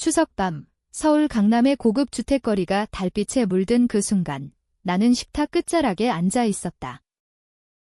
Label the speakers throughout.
Speaker 1: 추석밤, 서울 강남의 고급 주택거리가 달빛에 물든 그 순간, 나는 식탁 끝자락에 앉아 있었다.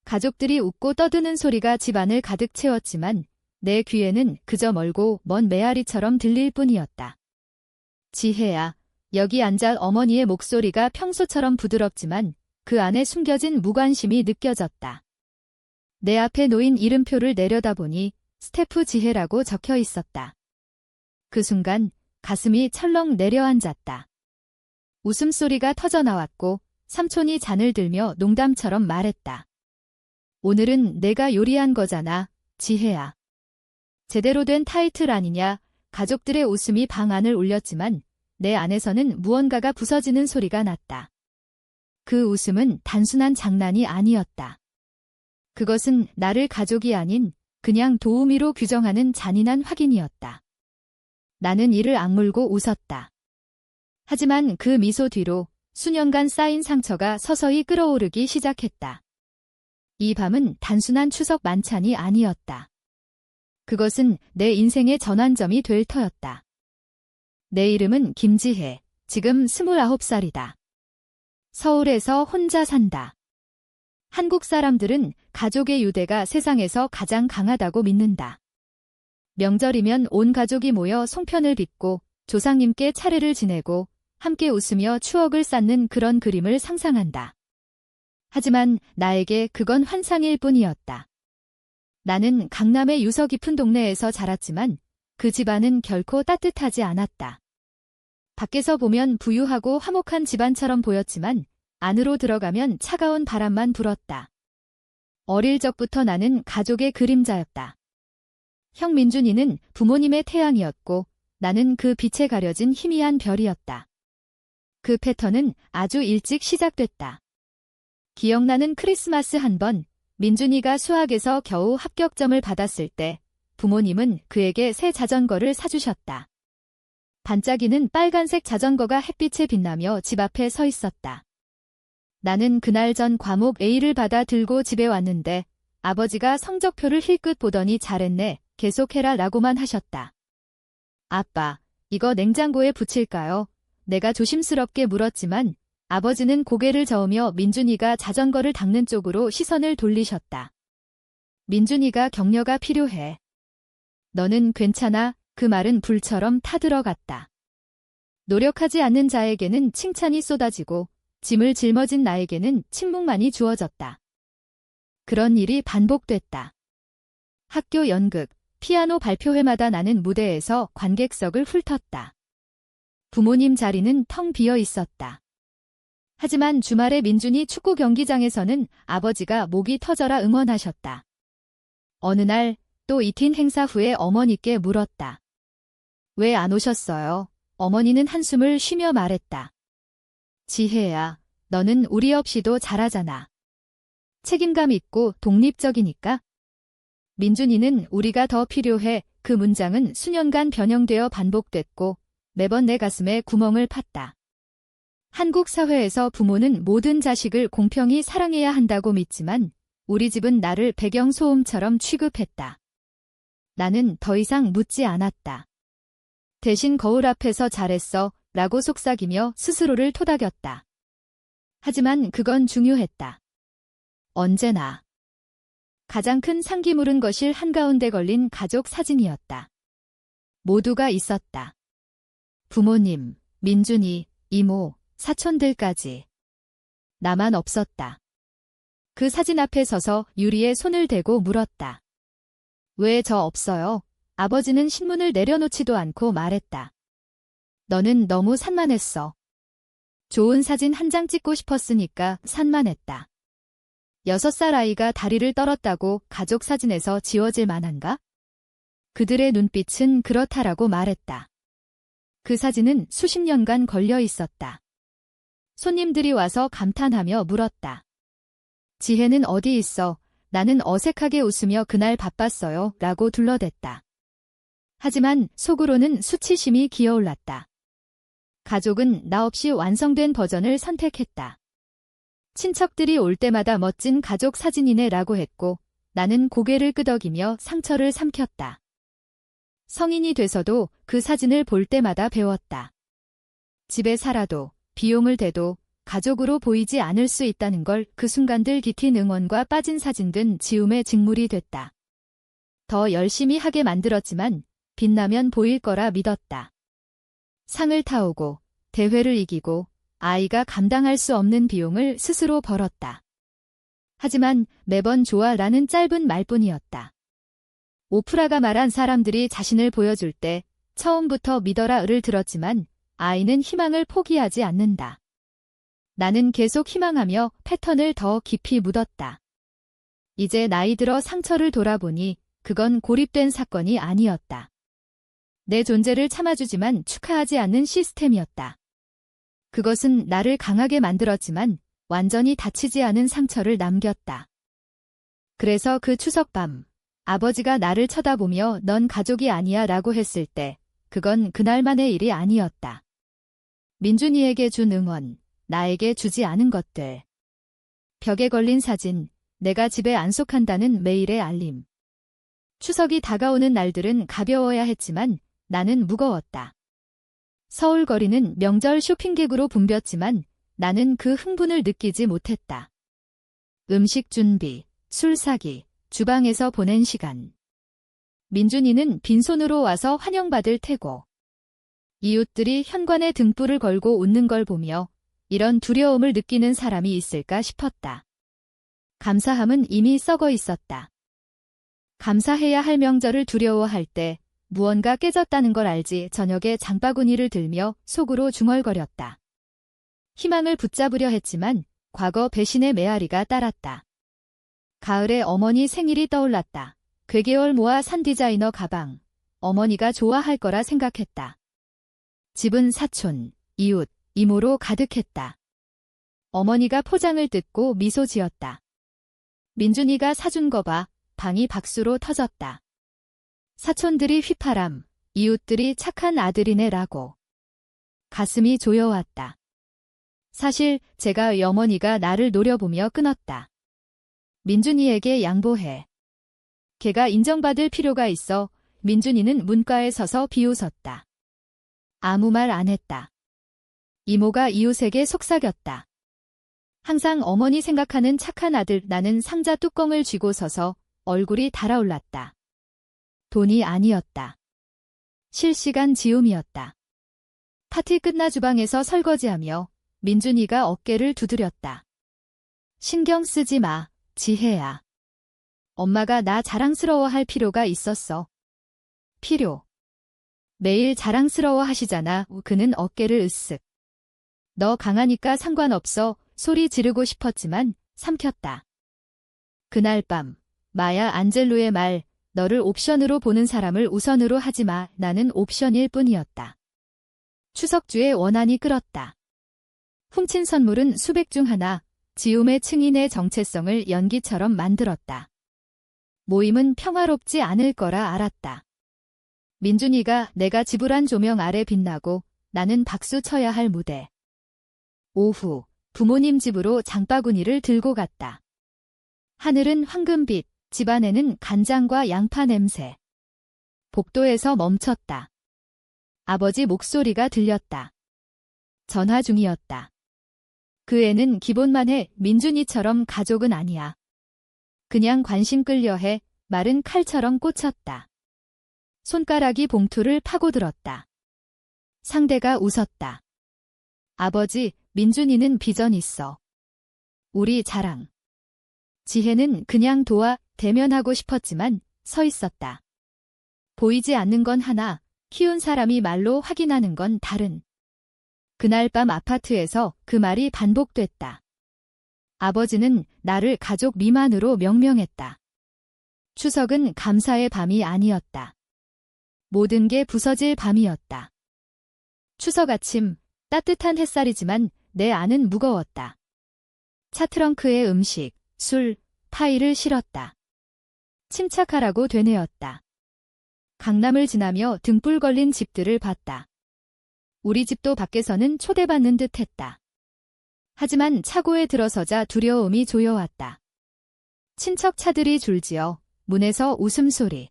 Speaker 1: 가족들이 웃고 떠드는 소리가 집안을 가득 채웠지만 내 귀에는 그저 멀고 먼 메아리처럼 들릴 뿐이었다. 지혜야, 여기 앉아. 어머니의 목소리가 평소처럼 부드럽지만 그 안에 숨겨진 무관심이 느껴졌다. 내 앞에 놓인 이름표를 내려다보니 스태프 지혜라고 적혀 있었다. 그 순간 가슴이 철렁 내려앉았다. 웃음소리가 터져나왔고 삼촌이 잔을 들며 농담처럼 말했다. 오늘은 내가 요리한 거잖아, 지혜야. 제대로 된 타이틀 아니냐. 가족들의 웃음이 방 안을 울렸지만 내 안에서는 무언가가 부서지는 소리가 났다. 그 웃음은 단순한 장난이 아니었다. 그것은 나를 가족이 아닌 그냥 도우미로 규정하는 잔인한 확인이었다. 나는 이를 악물고 웃었다. 하지만 그 미소 뒤로 수년간 쌓인 상처가 서서히 끓어오르기 시작했다. 이 밤은 단순한 추석 만찬이 아니었다. 그것은 내 인생의 전환점이 될 터였다. 내 이름은 김지혜, 지금 29살이다. 서울에서 혼자 산다. 한국 사람들은 가족의 유대가 세상에서 가장 강하다고 믿는다. 명절이면 온 가족이 모여 송편을 빚고 조상님께 차례를 지내고 함께 웃으며 추억을 쌓는 그런 그림을 상상한다. 하지만 나에게 그건 환상일 뿐이었다. 나는 강남의 유서 깊은 동네에서 자랐지만 그 집안은 결코 따뜻하지 않았다. 밖에서 보면 부유하고 화목한 집안처럼 보였지만 안으로 들어가면 차가운 바람만 불었다. 어릴 적부터 나는 가족의 그림자였다. 형 민준이는 부모님의 태양이었고 나는 그 빛에 가려진 희미한 별이었다. 그 패턴은 아주 일찍 시작됐다. 기억나는 크리스마스 한 번, 민준이가 수학에서 겨우 합격점을 받았을 때 부모님은 그에게 새 자전거를 사주셨다. 반짝이는 빨간색 자전거가 햇빛에 빛나며 집 앞에 서 있었다. 나는 그날 전 과목 A를 받아 들고 집에 왔는데 아버지가 성적표를 힐끗 보더니 잘했네, 계속해라 라고만 하셨다. 아빠, 이거 냉장고에 붙일까요? 내가 조심스럽게 물었지만 아버지는 고개를 저으며 민준이가 자전거를 닦는 쪽으로 시선을 돌리셨다. 민준이가 격려가 필요해. 너는 괜찮아. 그 말은 불처럼 타들어갔다. 노력하지 않는 자에게는 칭찬이 쏟아지고 짐을 짊어진 나에게는 침묵만이 주어졌다. 그런 일이 반복됐다. 학교 연극, 피아노 발표회마다 나는 무대에서 관객석을 훑었다. 부모님 자리는 텅 비어 있었다. 하지만 주말에 민준이 축구 경기장에서는 아버지가 목이 터져라 응원하셨다. 어느 날 또 이틴 행사 후에 어머니께 물었다. 왜 안 오셨어요? 어머니는 한숨을 쉬며 말했다. 지혜야, 너는 우리 없이도 잘하잖아. 책임감 있고 독립적이니까. 민준이는 우리가 더 필요해. 그 문장은 수년간 변형되어 반복됐고 매번 내 가슴에 구멍을 팠다. 한국 사회에서 부모는 모든 자식을 공평히 사랑해야 한다고 믿지만 우리 집은 나를 배경소음처럼 취급했다. 나는 더 이상 묻지 않았다. 대신 거울 앞에서 잘했어 라고 속삭이며 스스로를 토닥였다. 하지만 그건 중요했다. 언제나. 가장 큰 상기물은 거실 한가운데 걸린 가족 사진이었다. 모두가 있었다. 부모님, 민준이, 이모, 사촌들까지. 나만 없었다. 그 사진 앞에 서서 유리에 손을 대고 물었다. 왜 저 없어요? 아버지는 신문을 내려놓지도 않고 말했다. 너는 너무 산만했어. 좋은 사진 한 장 찍고 싶었으니까 산만했다. 6살 아이가 다리를 떨었다고 가족 사진에서 지워질 만한가? 그들의 눈빛은 그렇다라고 말했다. 그 사진은 수십 년간 걸려 있었다. 손님들이 와서 감탄하며 물었다. 지혜는 어디 있어? 나는 어색하게 웃으며 그날 바빴어요 라고 둘러댔다. 하지만 속으로는 수치심이 기어올랐다. 가족은 나 없이 완성된 버전을 선택했다. 친척들이 올 때마다 멋진 가족 사진이네 라고 했고 나는 고개를 끄덕이며 상처를 삼켰다. 성인이 돼서도 그 사진을 볼 때마다 배웠다. 집에 살아도, 비용을 대도 가족으로 보이지 않을 수 있다는 걸 그 순간들 기킨 응원과 빠진 사진 등 지움의 직물이 됐다. 더 열심히 하게 만들었지만 빛나면 보일 거라 믿었다. 상을 타오고 대회를 이기고 아이가 감당할 수 없는 비용을 스스로 벌었다. 하지만 매번 좋아라는 짧은 말뿐이었다. 오프라가 말한 사람들이 자신을 보여줄 때 처음부터 믿어라를 들었지만 아이는 희망을 포기하지 않는다. 나는 계속 희망하며 패턴을 더 깊이 묻었다. 이제 나이 들어 상처를 돌아보니 그건 고립된 사건이 아니었다. 내 존재를 참아주지만 축하하지 않는 시스템이었다. 그것은 나를 강하게 만들었지만 완전히 다치지 않은 상처를 남겼다. 그래서 그 추석 밤, 아버지가 나를 쳐다보며 넌 가족이 아니야 라고 했을 때 그건 그날만의 일이 아니었다. 민준이에게 준 응원, 나에게 주지 않은 것들. 벽에 걸린 사진, 내가 집에 안속한다는 매일의 알림. 추석이 다가오는 날들은 가벼워야 했지만 나는 무거웠다. 서울 거리는 명절 쇼핑객으로 붐볐지만 나는 그 흥분을 느끼지 못했다. 음식 준비, 술 사기, 주방에서 보낸 시간. 민준이는 빈손으로 와서 환영받을 테고 이웃들이 현관에 등불을 걸고 웃는 걸 보며 이런 두려움을 느끼는 사람이 있을까 싶었다. 감사함은 이미 썩어 있었다. 감사해야 할 명절을 두려워할 때 무언가 깨졌다는 걸 알지 저녁에 장바구니를 들며 속으로 중얼거렸다. 희망을 붙잡으려 했지만 과거 배신의 메아리가 따랐다. 가을에 어머니 생일이 떠올랐다. 괴개월 모아 산 디자이너 가방. 어머니가 좋아할 거라 생각했다. 집은 사촌, 이웃, 이모로 가득했다. 어머니가 포장을 뜯고 미소 지었다. 민준이가 사준 거 봐. 방이 박수로 터졌다. 사촌들이 휘파람, 이웃들이 착한 아들이네라고. 가슴이 조여왔다. 사실 제가 어머니가 나를 노려보며 끊었다. 민준이에게 양보해. 걔가 인정받을 필요가 있어. 민준이는 문가에 서서 비웃었다. 아무 말 안 했다. 이모가 이웃에게 속삭였다. 항상 어머니 생각하는 착한 아들. 나는 상자 뚜껑을 쥐고 서서 얼굴이 달아올랐다. 돈이 아니었다. 실시간 지움이었다. 파티 끝나 주방에서 설거지하며 민준이가 어깨를 두드렸다. 신경 쓰지 마, 지혜야. 엄마가 나 자랑스러워할 필요가 있었어. 필요. 매일 자랑스러워 하시잖아. 그는 어깨를 으쓱. 너 강하니까 상관없어. 소리 지르고 싶었지만 삼켰다. 그날 밤 마야 안젤로의 말, 너를 옵션으로 보는 사람을 우선으로 하지 마. 나는 옵션일 뿐이었다. 추석주에 원한이 끓었다. 훔친 선물은 수백 중 하나, 지움의 증인의 정체성을 연기처럼 만들었다. 모임은 평화롭지 않을 거라 알았다. 민준이가 내가 지불한 조명 아래 빛나고 나는 박수 쳐야 할 무대. 오후, 부모님 집으로 장바구니를 들고 갔다. 하늘은 황금빛, 집안에는 간장과 양파 냄새. 복도에서 멈췄다. 아버지 목소리가 들렸다. 전화 중이었다. 그 애는 기본만 해. 민준이처럼 가족은 아니야. 그냥 관심 끌려 해. 말은 칼처럼 꽂혔다. 손가락이 봉투를 파고들었다. 상대가 웃었다. 아버지, 민준이는 비전 있어. 우리 자랑. 지혜는 그냥 도와 대면하고 싶었지만 서 있었다. 보이지 않는 건 하나, 키운 사람이 말로 확인하는 건 다른. 그날 밤 아파트에서 그 말이 반복됐다. 아버지는 나를 가족 미만으로 명명했다. 추석은 감사의 밤이 아니었다. 모든 게 부서질 밤이었다. 추석 아침, 따뜻한 햇살이지만 내 안은 무거웠다. 차 트렁크에 음식, 술, 파일을 실었다. 침착하라고 되뇌었다. 강남을 지나며 등불 걸린 집들을 봤다. 우리 집도 밖에서는 초대받는 듯 했다. 하지만 차고에 들어서자 두려움이 조여왔다. 친척 차들이 줄지어 문에서 웃음소리.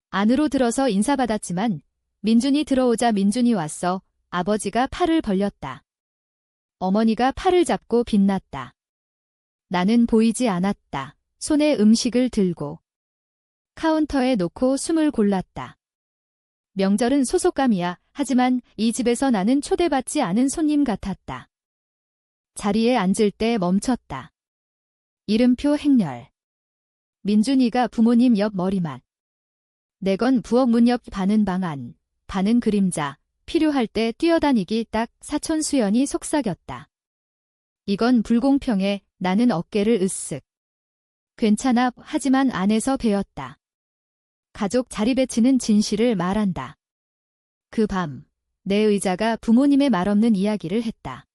Speaker 1: 안으로 들어서 인사받았지만 민준이 들어오자 민준이 왔어. 아버지가 팔을 벌렸다. 어머니가 팔을 잡고 빛났다. 나는 보이지 않았다. 손에 음식을 들고 카운터에 놓고 숨을 골랐다. 명절은 소속감이야. 하지만 이 집에서 나는 초대받지 않은 손님 같았다. 자리에 앉을 때 멈췄다. 이름표 행렬. 민준이가 부모님 옆 머리맡. 내건 부엌 문 옆 반은 방 안, 반은 그림자. 필요할 때 뛰어다니기 딱 사촌 수연이 속삭였다. 이건 불공평해. 나는 어깨를 으쓱. 괜찮아. 하지만 안에서 배웠다. 가족 자리 배치는 진실을 말한다. 그 밤, 내 의자가 부모님의 말없는 이야기를 했다.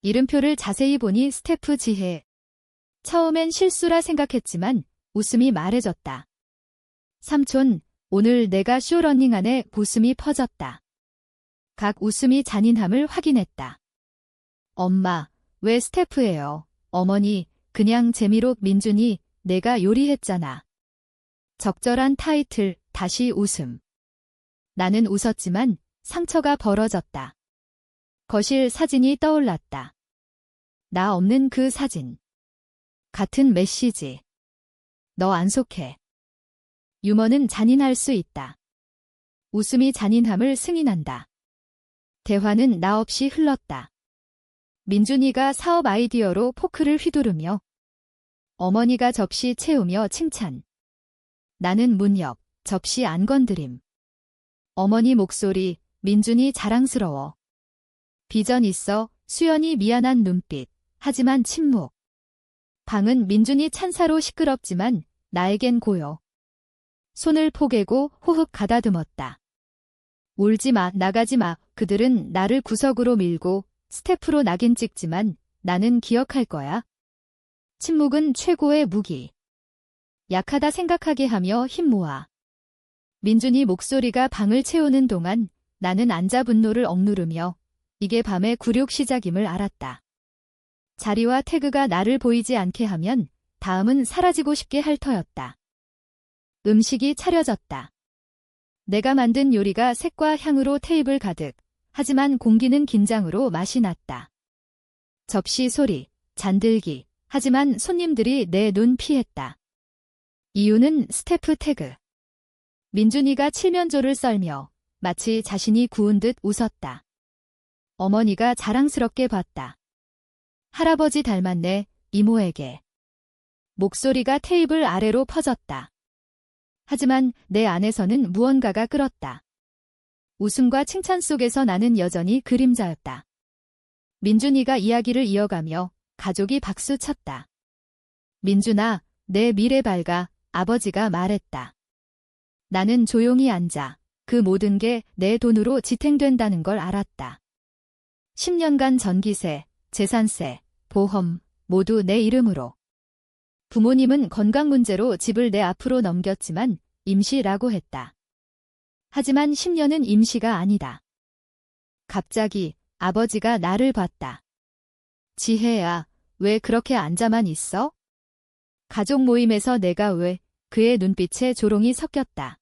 Speaker 1: 이름표를 자세히 보니 스태프 지혜. 처음엔 실수라 생각했지만 웃음이 말해줬다. 삼촌, 오늘 내가 쇼러닝 안에 웃음이 퍼졌다. 각 웃음이 잔인함을 확인했다. 엄마, 왜 스태프예요? 어머니, 그냥 재미로. 민준이, 내가 요리했잖아. 적절한 타이틀, 다시 웃음. 나는 웃었지만 상처가 벌어졌다. 거실 사진이 떠올랐다. 나 없는 그 사진. 같은 메시지. 너 안 속해. 유머는 잔인할 수 있다. 웃음이 잔인함을 승인한다. 대화는 나 없이 흘렀다. 민준이가 사업 아이디어로 포크를 휘두르며 어머니가 접시 채우며 칭찬. 나는 문 옆 접시 안 건드림. 어머니 목소리, 민준이 자랑스러워. 비전 있어. 수연이 미안한 눈빛. 하지만 침묵. 방은 민준이 찬사로 시끄럽지만 나에겐 고요. 손을 포개고 호흡 가다듬었다. 울지 마, 나가지 마. 그들은 나를 구석으로 밀고 스태프로 낙인 찍지만 나는 기억할 거야. 침묵은 최고의 무기. 약하다 생각하게 하며 힘 모아. 민준이 목소리가 방을 채우는 동안 나는 앉아 분노를 억누르며 이게 밤의 굴욕 시작임을 알았다. 자리와 태그가 나를 보이지 않게 하면 다음은 사라지고 싶게 할 터였다. 음식이 차려졌다. 내가 만든 요리가 색과 향으로 테이블 가득. 하지만 공기는 긴장으로 맛이 났다. 접시 소리, 잔들기. 하지만 손님들이 내 눈 피했다. 이유는 스태프 태그. 민준이가 칠면조를 썰며 마치 자신이 구운 듯 웃었다. 어머니가 자랑스럽게 봤다. 할아버지 닮았네, 이모에게. 목소리가 테이블 아래로 퍼졌다. 하지만 내 안에서는 무언가가 끓었다. 웃음과 칭찬 속에서 나는 여전히 그림자였다. 민준이가 이야기를 이어가며 가족이 박수쳤다. 민준아, 내 미래 밝아. 아버지가 말했다. 나는 조용히 앉아 그 모든 게 내 돈으로 지탱된다는 걸 알았다. 10년간 전기세, 재산세, 보험 모두 내 이름으로. 부모님은 건강 문제로 집을 내 앞으로 넘겼지만 임시라고 했다. 하지만 10년은 임시가 아니다. 갑자기 아버지가 나를 봤다. 지혜야, 왜 그렇게 앉아만 있어? 가족 모임에서 내가 왜? 그의 눈빛에 조롱이 섞였다.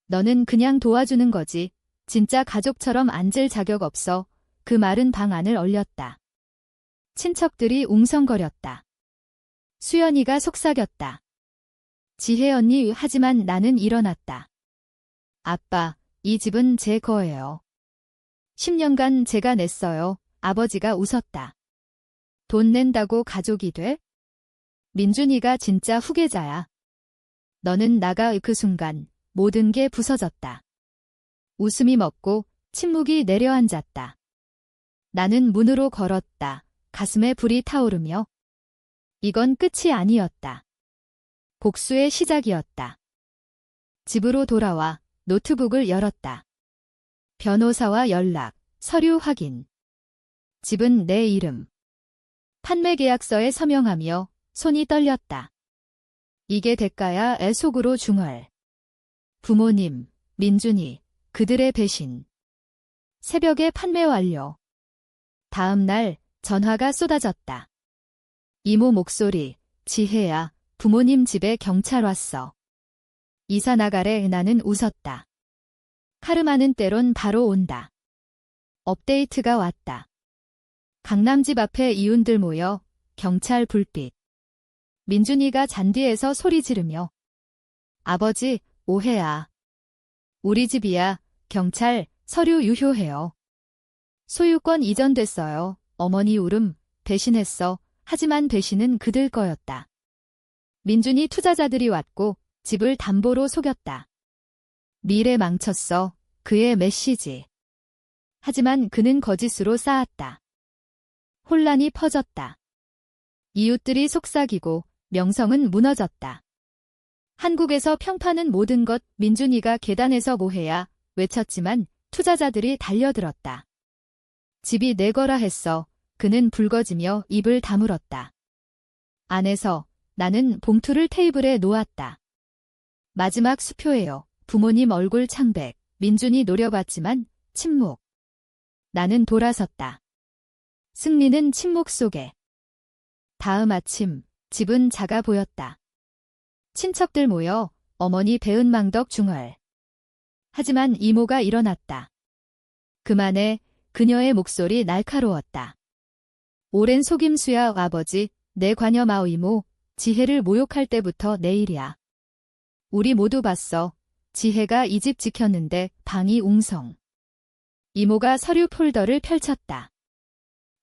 Speaker 1: 너는 그냥 도와주는 거지. 진짜 가족처럼 앉을 자격 없어. 그 말은 방 안을 얼렸다. 친척들이 웅성거렸다. 수연이가 속삭였다. 지혜 언니, 하지만 나는 일어났다. 아빠, 이 집은 제 거예요. 10년간 제가 냈어요. 아버지가 웃었다. 돈 낸다고 가족이 돼? 민준이가 진짜 후계자야. 너는 나가. 그 순간 모든 게 부서졌다. 웃음이 멎고 침묵이 내려앉았다. 나는 문으로 걸었다. 가슴에 불이 타오르며. 이건 끝이 아니었다. 복수의 시작이었다. 집으로 돌아와 노트북을 열었다. 변호사와 연락, 서류 확인. 집은 내 이름. 판매 계약서에 서명하며 손이 떨렸다. 이게 대가야. 애 속으로 중얼. 부모님, 민준이, 그들의 배신. 새벽에 판매 완료. 다음 날 전화가 쏟아졌다. 이모 목소리, 지혜야, 부모님 집에 경찰 왔어. 이사 나가래. 나는 웃었다. 카르마는 때론 바로 온다. 업데이트가 왔다. 강남집 앞에 이웃들 모여 경찰 불빛. 민준이가 잔디에서 소리 지르며 아버지, 오해야. 우리 집이야. 경찰, 서류 유효해요. 소유권 이전됐어요. 어머니 울음, 배신했어. 하지만 배신은 그들 거였다. 민준이 투자자들이 왔고 집을 담보로 속였다. 미래 망쳤어. 그의 메시지. 하지만 그는 거짓으로 쌓았다. 혼란이 퍼졌다. 이웃들이 속삭이고 명성은 무너졌다. 한국에서 평판은 모든 것. 민준이가 계단에서 뭐해야 외쳤지만 투자자들이 달려들었다. 집이 내 거라 했어. 그는 붉어지며 입을 다물었다. 안에서 나는 봉투를 테이블에 놓았다. 마지막 수표예요. 부모님 얼굴 창백. 민준이 노려봤지만 침묵. 나는 돌아섰다. 승리는 침묵 속에. 다음 아침 집은 작아 보였다. 친척들 모여 어머니 배은망덕 중얼. 하지만 이모가 일어났다. 그만해. 그녀의 목소리 날카로웠다. 오랜 속임수야 아버지. 내 관여 마오 이모. 지혜를 모욕할 때부터 내일이야. 우리 모두 봤어. 지혜가 이 집 지켰는데 방이 웅성. 이모가 서류 폴더를 펼쳤다.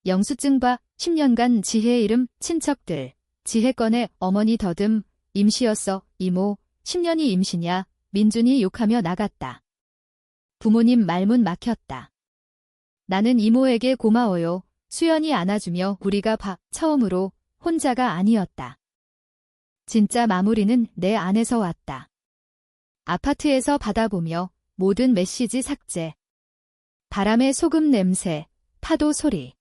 Speaker 1: 영수증 봐. 10년간 지혜의 이름. 친척들. 지혜 건에 어머니 더듬. 임시였어. 이모. 10년이 임시냐. 민준이 욕하며 나갔다. 부모님 말문 막혔다. 나는 이모에게 고마워요. 수연이 안아주며 우리가 처음으로 혼자가 아니었다. 진짜 마무리는 내 안에서 왔다. 아파트에서 받아보며 모든 메시지 삭제. 바람의 소금 냄새, 파도 소리.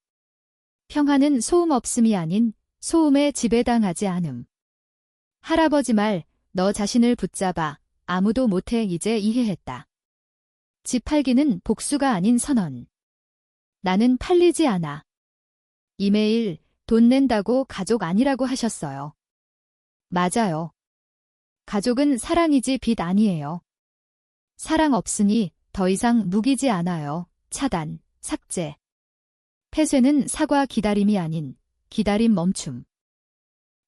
Speaker 1: 평화는 소음 없음이 아닌 소음에 지배당하지 않음. 할아버지 말, 너 자신을 붙잡아. 아무도 못해. 이제 이해했다. 집 팔기는 복수가 아닌 선언. 나는 팔리지 않아. 이메일, 돈 낸다고 가족 아니라고 하셨어요. 맞아요. 가족은 사랑이지 빚 아니에요. 사랑 없으니 더 이상 묵이지 않아요. 차단, 삭제. 폐쇄는 사과 기다림이 아닌 기다림 멈춤.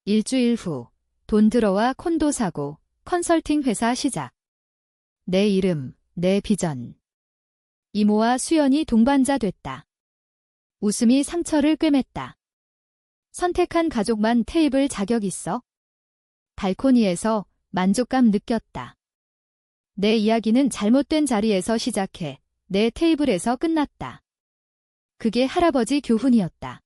Speaker 1: 일주일 후 돈 들어와 콘도 사고 컨설팅 회사 시작. 내 이름, 내 비전. 이모와 수연이 동반자 됐다. 웃음이 상처를 꿰맸다. 선택한 가족만 테이블 자격 있어? 발코니에서 만족감 느꼈다. 내 이야기는 잘못된 자리에서 시작해 내 테이블에서 끝났다. 그게 할아버지 교훈이었다.